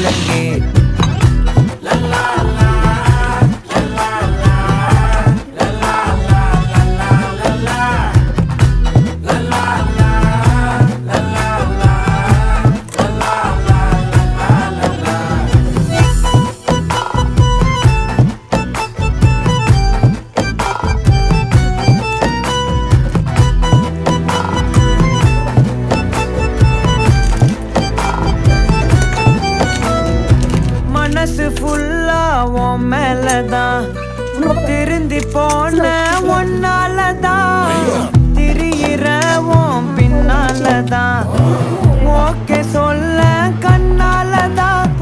விலங்கே மனசு ஃபுல்லா உன் மேலதான் திருந்தி போன ஒன்னாலதான் திரியிற உன் பின்னாலதான் ஓகே சொல்ல கண்ணாலதான்